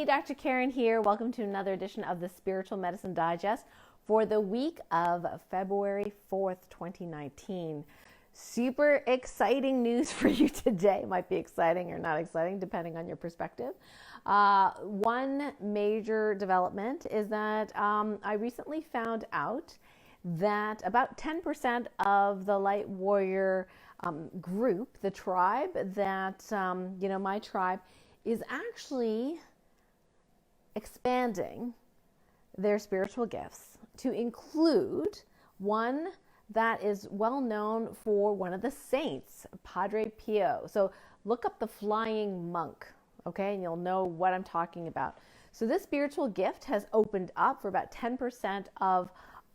Hey, Dr. Karen here. Welcome to another edition of the Spiritual Medicine Digest for the week of February 4th, 2019. Super exciting news for you today. Might be exciting or not exciting, depending on your perspective. One major development is that I recently found out that about 10% of the Light Warrior group, the tribe that, my tribe, is actually expanding their spiritual gifts to include one that is well known for one of the saints, Padre Pio. So look up the flying monk, okay, and you'll know what I'm talking about. So this spiritual gift has opened up for about 10% of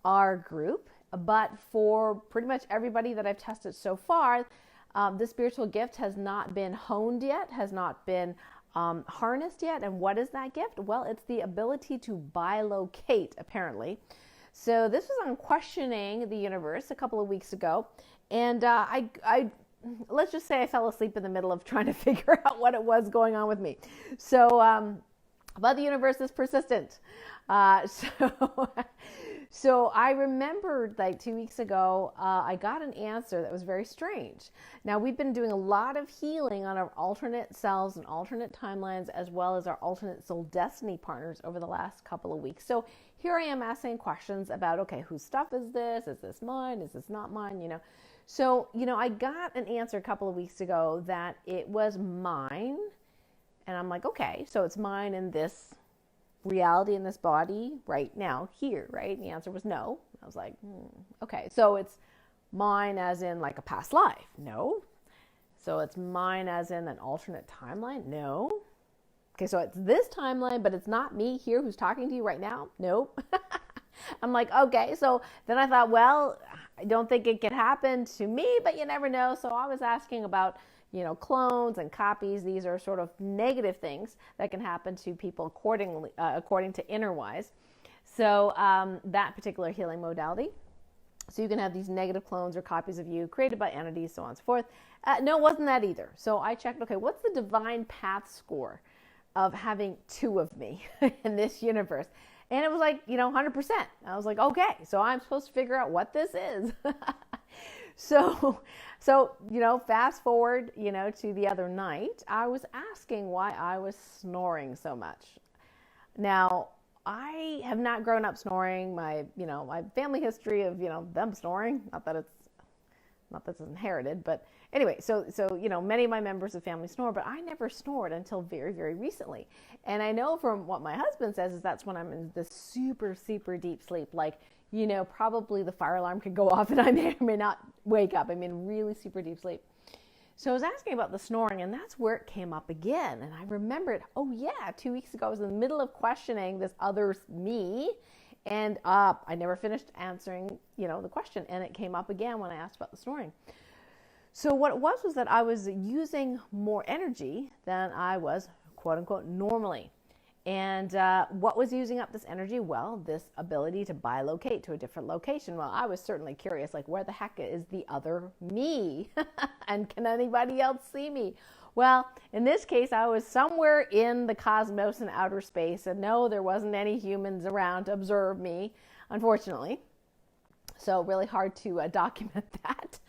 our group, but for pretty much everybody that I've tested so far, this spiritual gift has not been honed yet, has not been harnessed yet. And what is that gift? Well, it's the ability to bilocate, apparently. So this was on Questioning the Universe a couple of weeks ago, and I let's just say I fell asleep in the middle of trying to figure out what it was going on with me. So, but the universe is persistent. So I remembered like 2 weeks ago, I got an answer that was very strange. Now, we've been doing a lot of healing on our alternate selves and alternate timelines, as well as our alternate soul destiny partners over the last couple of weeks. So here I am asking questions about, okay, whose stuff is this? Is this mine? Is this not mine? So, I got an answer a couple of weeks ago that it was mine. And I'm like, okay, so it's mine in this reality, in this body right now here, right? And the answer was no. I was like, okay, so it's mine as in like a past life? No. So it's mine as in an alternate timeline? No. Okay, so it's this timeline, but it's not me here who's talking to you right now? Nope. I'm like, okay. So then I thought, well, I don't think it could happen to me, but you never know. So I was asking about clones and copies. These are sort of negative things that can happen to people according to Innerwise. So that particular healing modality. So you can have these negative clones or copies of you created by entities, so on and so forth. No, it wasn't that either. So I checked, okay, what's the divine path score of having two of me in this universe? And it was like, 100%. I was like, okay, so I'm supposed to figure out what this is. So, fast forward, to the other night, I was asking why I was snoring so much. Now, I have not grown up snoring. My family history of, them snoring, not that it's inherited, but anyway, so many of my members of family snore, but I never snored until very, very recently. And I know from what my husband says is that's when I'm in this super, super deep sleep, like, probably the fire alarm could go off and I may or may not wake up. I'm in really super deep sleep. So I was asking about the snoring, and that's where it came up again. And I remembered, 2 weeks ago, I was in the middle of questioning this other me, and I never finished answering, the question, and it came up again when I asked about the snoring. So what it was that I was using more energy than I was, quote unquote, normally. And what was using up this energy? Well, this ability to bilocate to a different location. Well, I was certainly curious, like, where the heck is the other me? And can anybody else see me? Well, in this case, I was somewhere in the cosmos and outer space, and no, there wasn't any humans around to observe me, unfortunately. So really hard to document that.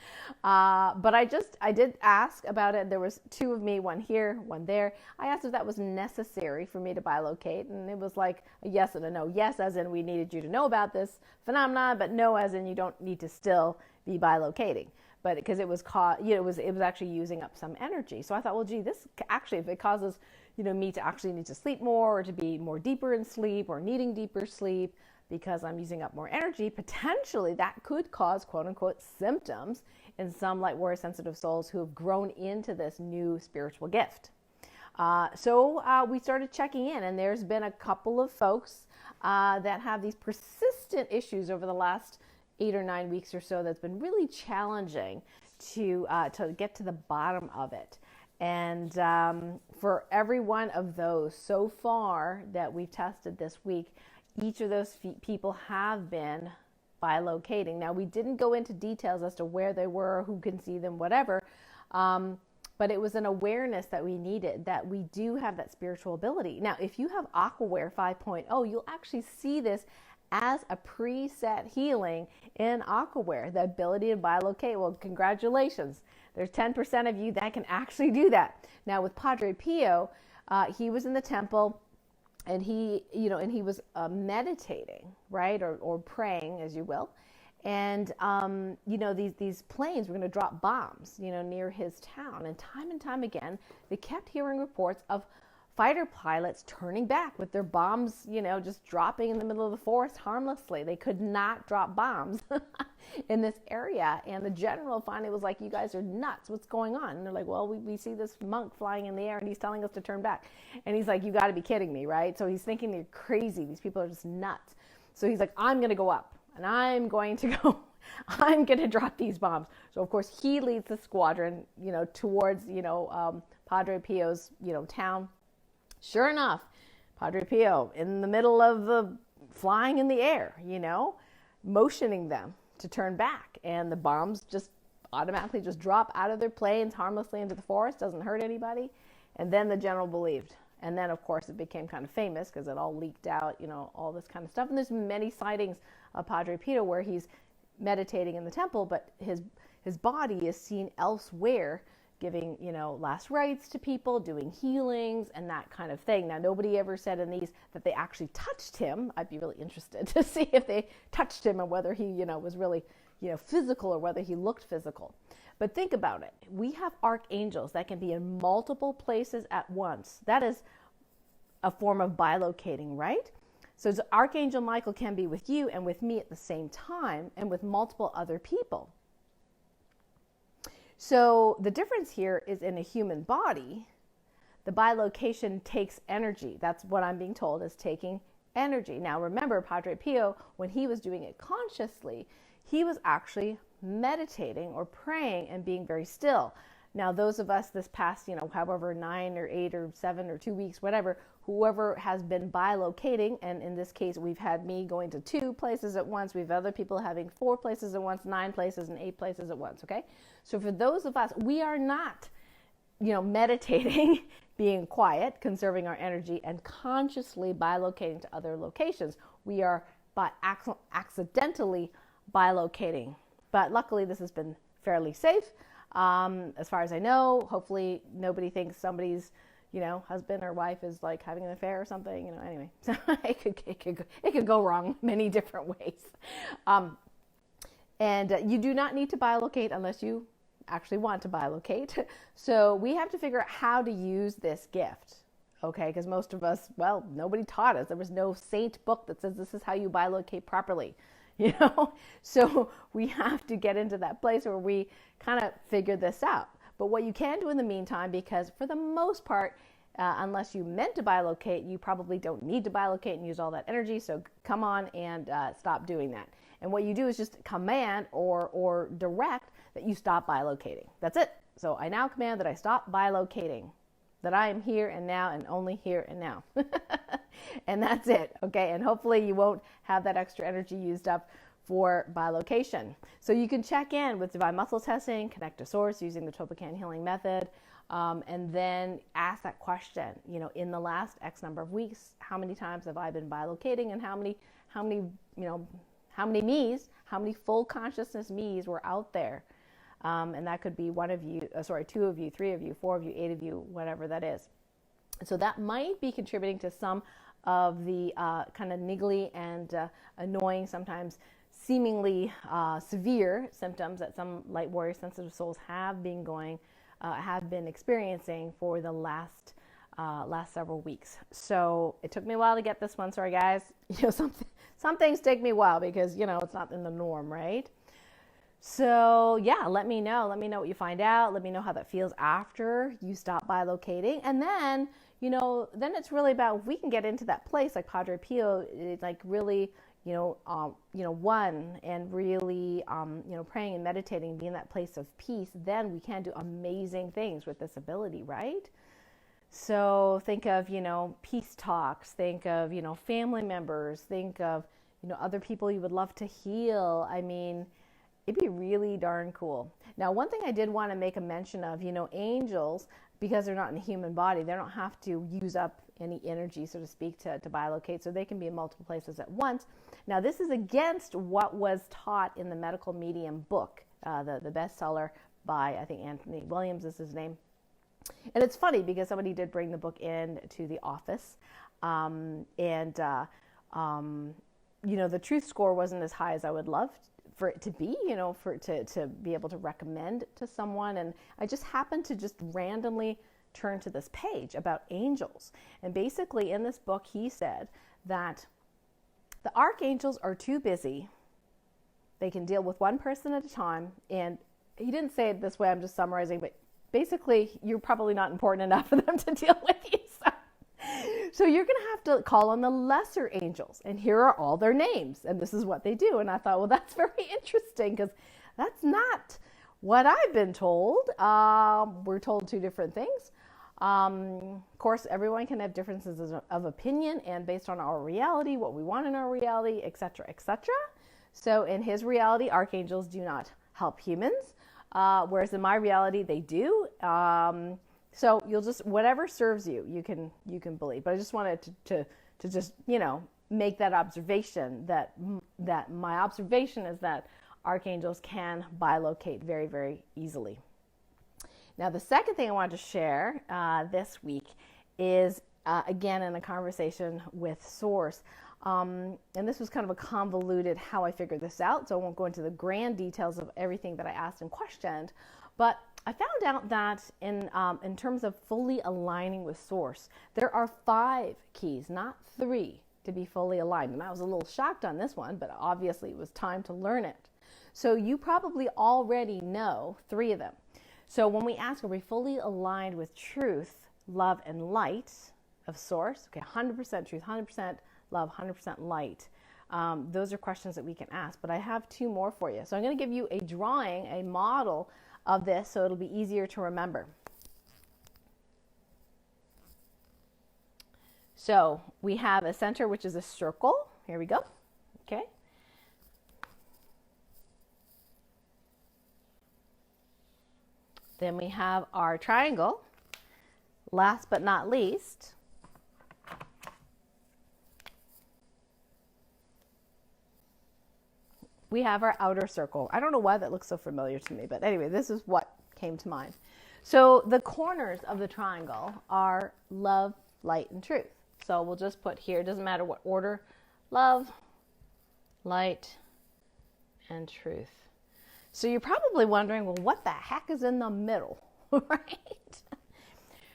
But I did ask about it. There was two of me, one here, one there. I asked if that was necessary for me to bilocate, and it was like a yes and a no. Yes, as in we needed you to know about this phenomenon, but no, as in you don't need to still be bilocating. But because it was it was actually using up some energy. So I thought, well, gee, this actually, if it causes me to actually need to sleep more, or to be more deeper in sleep, or needing deeper sleep, because I'm using up more energy, potentially that could cause, quote unquote, symptoms in some light warrior sensitive souls who have grown into this new spiritual gift. So we started checking in, and there's been a couple of folks that have these persistent issues over the last 8 or 9 weeks or so that's been really challenging to get to the bottom of it. And for every one of those so far that we've tested this week, each of those people have been bilocating. Now, we didn't go into details as to where they were, who can see them, whatever. but it was an awareness that we needed, that we do have that spiritual ability. Now, if you have Aquaware 5.0, you'll actually see this as a preset healing in Aquaware, the ability to bilocate. Well, congratulations. There's 10% of you that can actually do that. Now, with Padre Pio, he was in the temple, and he was meditating, right, or praying, as you will. And, these planes were going to drop bombs, near his town. And time again, they kept hearing reports of fighter pilots turning back with their bombs, just dropping in the middle of the forest harmlessly. They could not drop bombs in this area. And the general finally was like, you guys are nuts. What's going on? And they're like, well, we see this monk flying in the air and he's telling us to turn back. And he's like, you got to be kidding me, right? So he's thinking they're crazy. These people are just nuts. So he's like, I'm going to go up and I'm going to drop these bombs. So of course he leads the squadron, towards, Padre Pio's, town. Sure enough, Padre Pio in the middle of the flying in the air, motioning them to turn back. And the bombs just automatically just drop out of their planes harmlessly into the forest, doesn't hurt anybody. And then the general believed. And then, of course, it became kind of famous because it all leaked out, all this kind of stuff. And there's many sightings of Padre Pio where he's meditating in the temple, but his body is seen elsewhere, giving, last rites to people, doing healings and that kind of thing. Now, nobody ever said in these that they actually touched him. I'd be really interested to see if they touched him and whether he, was really, physical or whether he looked physical. But think about it. We have archangels that can be in multiple places at once. That is a form of bilocating, right? So Archangel Michael can be with you and with me at the same time and with multiple other people. So the difference here is in a human body, the bilocation takes energy. That's what I'm being told is taking energy. Now remember, Padre Pio, when he was doing it consciously, he was actually meditating or praying and being very still. Now those of us this past, however 9 or 8 or 7 or 2 weeks, whatever, whoever has been bilocating, and in this case we've had me going to 2 places at once, we've other people having 4 places at once, 9 places and 8 places at once, okay? So for those of us, we are not, meditating, being quiet, conserving our energy, and consciously bilocating to other locations. We are accidentally bilocating. But luckily this has been fairly safe. As far as I know, hopefully nobody thinks somebody's, husband or wife is like having an affair or something, anyway. So it could go wrong many different ways. And you do not need to bilocate unless you actually want to bilocate. So we have to figure out how to use this gift. Okay, because most of us, well, nobody taught us. There was no saint book that says this is how you bilocate properly. So we have to get into that place where we kind of figure this out. But what you can do in the meantime, because for the most part, unless you meant to bilocate, you probably don't need to bilocate and use all that energy. So come on and stop doing that. And what you do is just command or direct that you stop bilocating. That's it. So I now command that I stop bilocating, that I am here and now and only here and now. And that's it, okay? And hopefully you won't have that extra energy used up for bilocation. So you can check in with Divine Muscle Testing, connect to Source using the Topican Healing Method, and then ask that question, in the last X number of weeks, how many times have I been bilocating, and how many me's, how many full consciousness me's were out there? And that could be 1 of you, 2 of you, 3 of you, 4 of you, 8 of you, whatever that is. So that might be contributing to some of the kind of niggly and annoying, sometimes seemingly severe symptoms that some light warrior sensitive souls have been experiencing for the last several weeks. So it took me a while to get this one. Sorry, guys. Some things take me a while because it's not in the norm, right? So yeah, let me know what you find out. Let me know how that feels after you stop bilocating. And then, then it's really about, if we can get into that place like Padre Pio, like really, one, and really, praying and meditating, be in that place of peace, then we can do amazing things with this ability, right? So think of, peace talks, think of, family members, think of, other people you would love to heal. I mean, it'd be really darn cool. Now, one thing I did want to make a mention of, angels, because they're not in the human body, they don't have to use up any energy, so to speak, to bilocate, so they can be in multiple places at once. Now, this is against what was taught in the Medical Medium book, the bestseller by, I think, Anthony Williams is his name. And it's funny because somebody did bring the book in to the office, the truth score wasn't as high as I would love for it to be, for it to be able to recommend to someone. And I just happened to just randomly turn to this page about angels. And basically in this book, he said that the archangels are too busy. They can deal with one person at a time. And he didn't say it this way, I'm just summarizing, but basically you're probably not important enough for them to deal with you. So you're going to have to call on the lesser angels, and here are all their names, and this is what they do. And I thought, well, that's very interesting, because that's not what I've been told. We're told two different things. Of course, everyone can have differences of opinion, and based on our reality, what we want in our reality, etc., etc. So in his reality, archangels do not help humans, whereas in my reality, they do. So you'll just, whatever serves you, you can believe. But I just wanted to just, make that observation, that my observation is that archangels can bilocate very, very easily. Now, the second thing I wanted to share this week is, again, in a conversation with Source. And this was kind of a convoluted how I figured this out, so I won't go into the grand details of everything that I asked and questioned. But I found out that in terms of fully aligning with Source, there are 5 keys, not 3, to be fully aligned. And I was a little shocked on this one, but obviously it was time to learn it. So you probably already know 3 of them. So when we ask, are we fully aligned with truth, love, and light of Source? Okay, 100% truth, 100% love, 100% light. Those are questions that we can ask. But I have 2 more for you. So I'm going to give you a drawing, a model of this, so it'll be easier to remember. So we have a center, which is a circle. Here we go. Okay. Then we have our triangle. Last but not least, we have our outer circle. I don't know why that looks so familiar to me, but anyway, this is what came to mind. So the corners of the triangle are love, light, and truth. So we'll just put here, it doesn't matter what order, love, light, and truth. So you're probably wondering, well, what the heck is in the middle, right?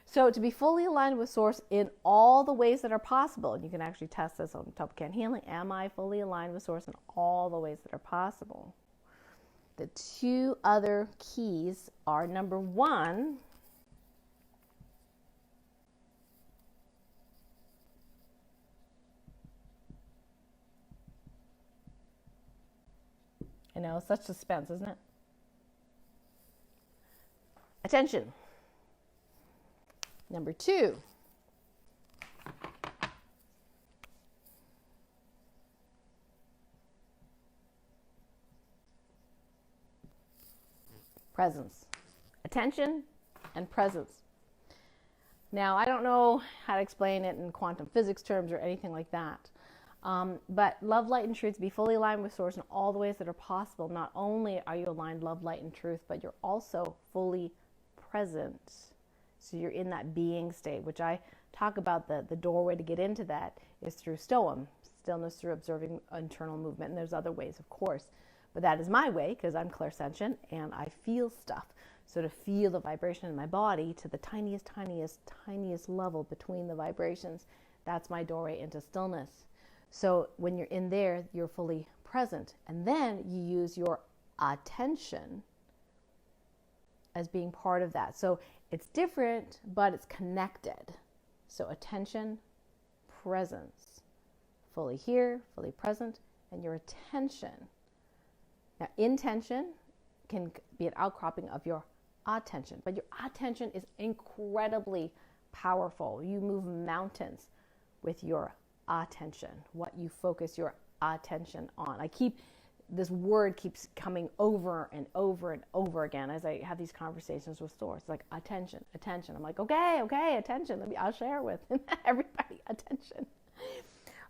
So to be fully aligned with Source in all the ways that are possible, and you can actually test this on Top Can Healing, am I fully aligned with Source in all the ways that are possible? The 2 other keys are, number 1, I know, such suspense, isn't it? Attention. Number 2, presence. Attention and presence. Now, I don't know how to explain it in quantum physics terms or anything like that. But love, light, and truth, be fully aligned with Source in all the ways that are possible. Not only are you aligned love, light, and truth, but you're also fully present. So you're in that being state, which I talk about. The doorway to get into that is through stoam, stillness through observing internal movement. And there's other ways, of course. But that is my way, because I'm clairsentient and I feel stuff. So to feel the vibration in my body to the tiniest, tiniest, tiniest level between the vibrations, that's my doorway into stillness. So when you're in there, you're fully present. And then you use your attention as being part of that. So it's different, but it's connected. So attention, presence, fully here, fully present, and your attention. Now, intention can be an outcropping of your attention, but your attention is incredibly powerful. You move mountains with your attention, what you focus your attention on. I keep this word keeps coming over and over and over again as I have these conversations with Source. It's like attention, attention. I'm like, okay, attention. I'll share it with everybody. Attention.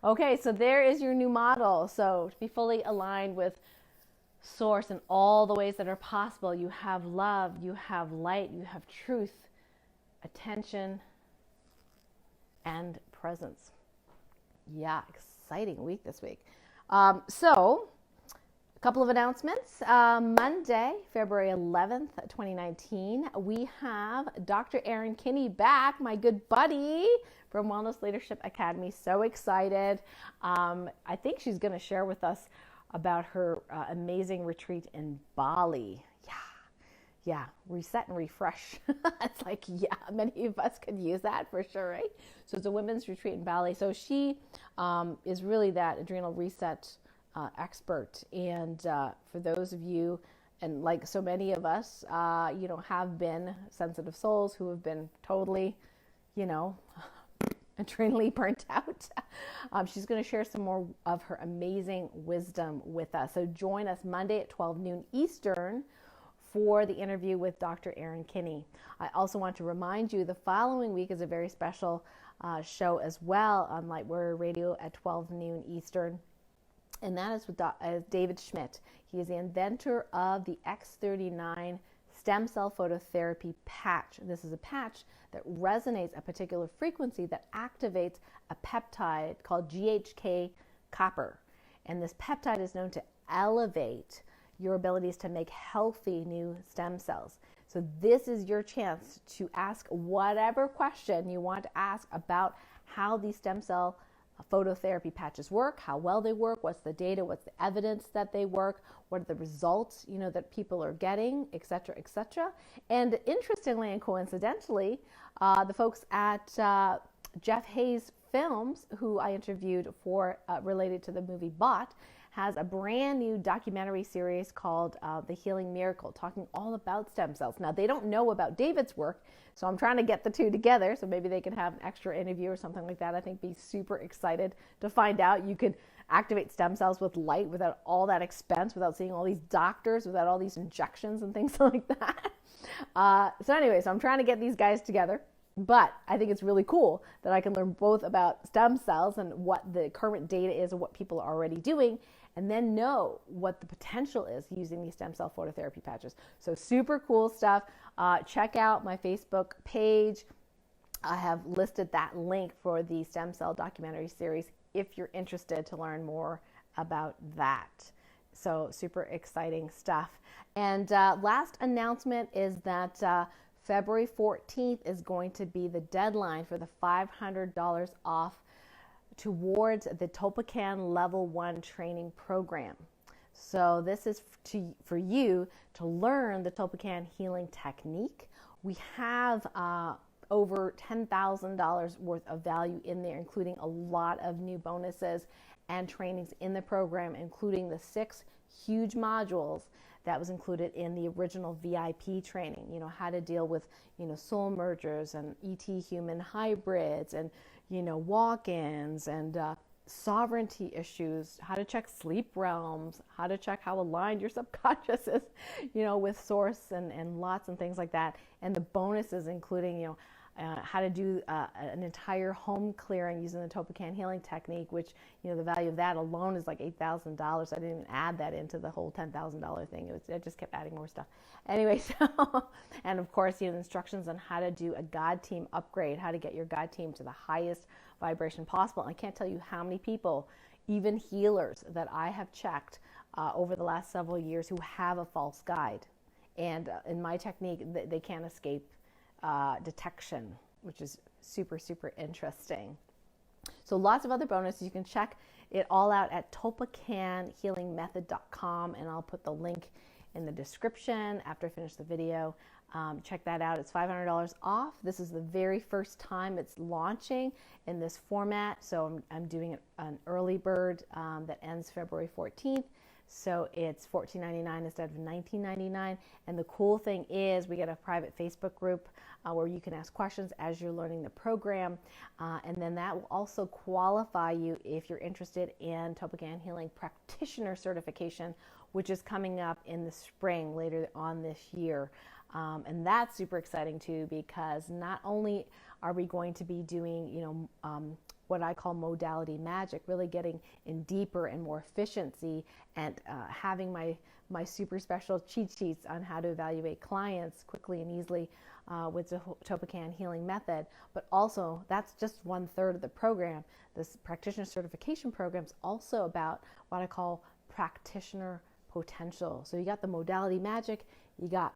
Okay, so there is your new model. So to be fully aligned with Source in all the ways that are possible, you have love, you have light, you have truth, attention, and presence. Yeah, exciting week this week. So a couple of announcements. Monday, February 11th, 2019, we have Dr. Erin Kinney back, my good buddy from Wellness Leadership Academy. So excited. I think she's going to share with us about her amazing retreat in Bali. Yeah, reset and refresh. It's like, yeah, many of us could use that for sure, right? So it's a women's retreat in Bali. So she is really that adrenal reset expert. And for those of you, and like so many of us, have been sensitive souls who have been totally, adrenally burnt out. She's going to share some more of her amazing wisdom with us. So join us Monday at 12 noon Eastern for the interview with Dr. Erin Kinney. I also want to remind you the following week is a very special show as well on Light Warrior Radio at 12 noon Eastern. And that is with David Schmidt. He is the inventor of the X39 stem cell phototherapy patch. This is a patch that resonates a particular frequency that activates a peptide called GHK copper. And this peptide is known to elevate your abilities to make healthy new stem cells. So this is your chance to ask whatever question you want to ask about how these stem cell phototherapy patches work, how well they work, what's the data, what's the evidence that they work, what are the results, that people are getting, et cetera, et cetera. And interestingly and coincidentally, the folks at Jeff Hayes Films, who I interviewed for related to the movie Bot, has a brand new documentary series called The Healing Miracle, talking all about stem cells. Now, they don't know about David's work, so I'm trying to get the two together, so maybe they can have an extra interview or something like that. I think be super excited to find out you could activate stem cells with light without all that expense, without seeing all these doctors, without all these injections and things like that. So I'm trying to get these guys together. But I think it's really cool that I can learn both about stem cells and what the current data is and what people are already doing, and then know what the potential is using these stem cell phototherapy patches. So super cool stuff. Check out my Facebook page. I have listed that link for the stem cell documentary series if you're interested to learn more about that. So super exciting stuff. And last announcement is that February 14th is going to be the deadline for the $500 off towards the Topacan Level 1 training program. So this is for you to learn the Topacan healing technique. We have over $10,000 worth of value in there, including a lot of new bonuses and trainings in the program, including the 6 huge modules that was included in the original VIP training. How to deal with, soul mergers and ET human hybrids and, walk-ins and sovereignty issues, how to check sleep realms, how to check how aligned your subconscious is, with source and lots and things like that. And the bonuses including, how to do an entire home clearing using the Topacan healing technique, which, the value of that alone is like $8,000. I didn't even add that into the whole $10,000 thing. I just kept adding more stuff. Anyway, so, and of course, instructions on how to do a God team upgrade, how to get your God team to the highest vibration possible. And I can't tell you how many people, even healers that I have checked over the last several years who have a false guide. And in my technique, they can't escape detection, which is super, super interesting. So lots of other bonuses. You can check it all out at topacanhealingmethod.com, and I'll put the link in the description after I finish the video. Check that out. It's $500 off. This is the very first time it's launching in this format, so I'm doing an early bird that ends February 14th. So it's $14.99 instead of $19.99. And the cool thing is we get a private Facebook group where you can ask questions as you're learning the program. And then that will also qualify you if you're interested in Topacan Healing Practitioner certification, which is coming up in the spring later on this year. And that's super exciting too, because not only are we going to be doing, what I call modality magic, really getting in deeper and more efficiency, and having my super special cheat sheets on how to evaluate clients quickly and easily with the Topocan healing method. But also, that's just 1/3 of the program. This practitioner certification program is also about what I call practitioner potential. So you got the modality magic, you got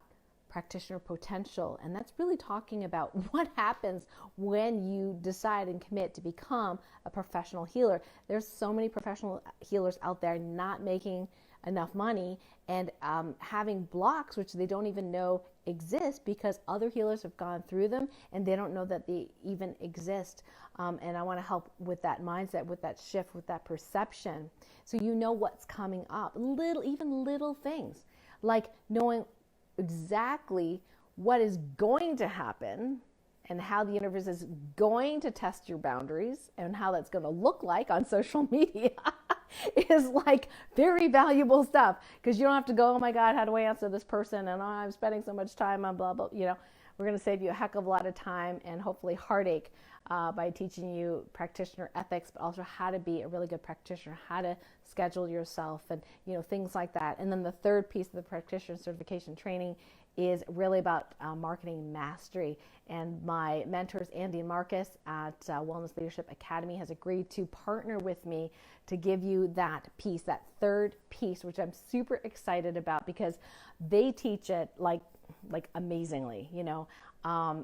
practitioner potential, and that's really talking about what happens when you decide and commit to become a professional healer. There's so many professional healers out there not making enough money and having blocks which they don't even know exist because other healers have gone through them and they don't know that they even exist. And I want to help with that mindset, with that shift, with that perception, so you know what's coming up. Little things like knowing exactly what is going to happen and how the universe is going to test your boundaries and how that's going to look like on social media is like very valuable stuff, because you don't have to go, oh my God, how do I answer this person? And I'm spending so much time on blah, blah, we're going to save you a heck of a lot of time and hopefully heartache by teaching you practitioner ethics, but also how to be a really good practitioner, how to schedule yourself, and things like that. And then the third piece of the practitioner certification training is really about marketing mastery. And my mentors, Andy and Marcus at Wellness Leadership Academy, has agreed to partner with me to give you that piece, that third piece, which I'm super excited about because they teach it like amazingly,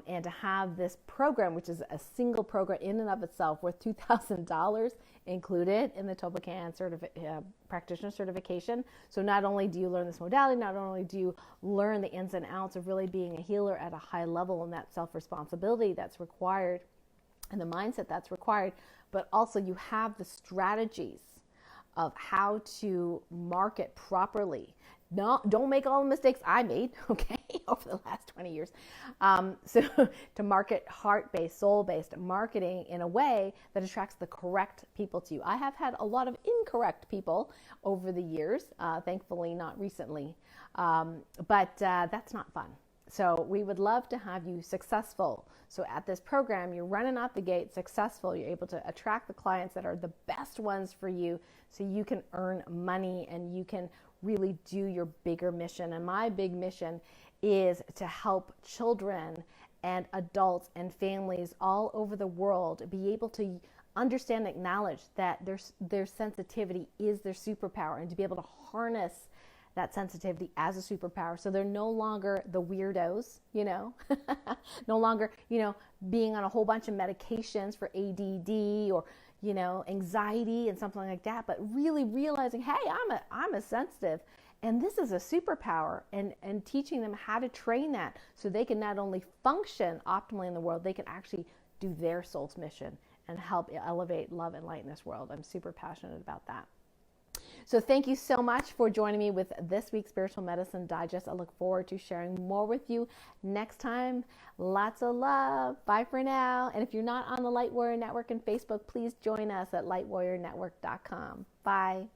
and to have this program, which is a single program in and of itself worth $2,000 included in the Topocan practitioner certification. So not only do you learn this modality, not only do you learn the ins and outs of really being a healer at a high level and that self-responsibility that's required and the mindset that's required, but also you have the strategies of how to market properly. No, don't make all the mistakes I made, okay, over the last 20 years. So to market heart-based, soul-based marketing in a way that attracts the correct people to you. I have had a lot of incorrect people over the years, thankfully not recently, but that's not fun. So we would love to have you successful. So at this program, you're running out the gate successful. You're able to attract the clients that are the best ones for you so you can earn money and you can really do your bigger mission. And my big mission is to help children and adults and families all over the world be able to understand and acknowledge that their sensitivity is their superpower, and to be able to harness that sensitivity as a superpower. So they're no longer the weirdos, no longer, being on a whole bunch of medications for ADD or, anxiety and something like that, but really realizing, hey, I'm a sensitive, and this is a superpower, and teaching them how to train that so they can not only function optimally in the world, they can actually do their soul's mission and help elevate, love, and light in this world. I'm super passionate about that. So thank you so much for joining me with this week's Spiritual Medicine Digest. I look forward to sharing more with you next time. Lots of love. Bye for now. And if you're not on the Light Warrior Network and Facebook, please join us at lightwarriornetwork.com. Bye.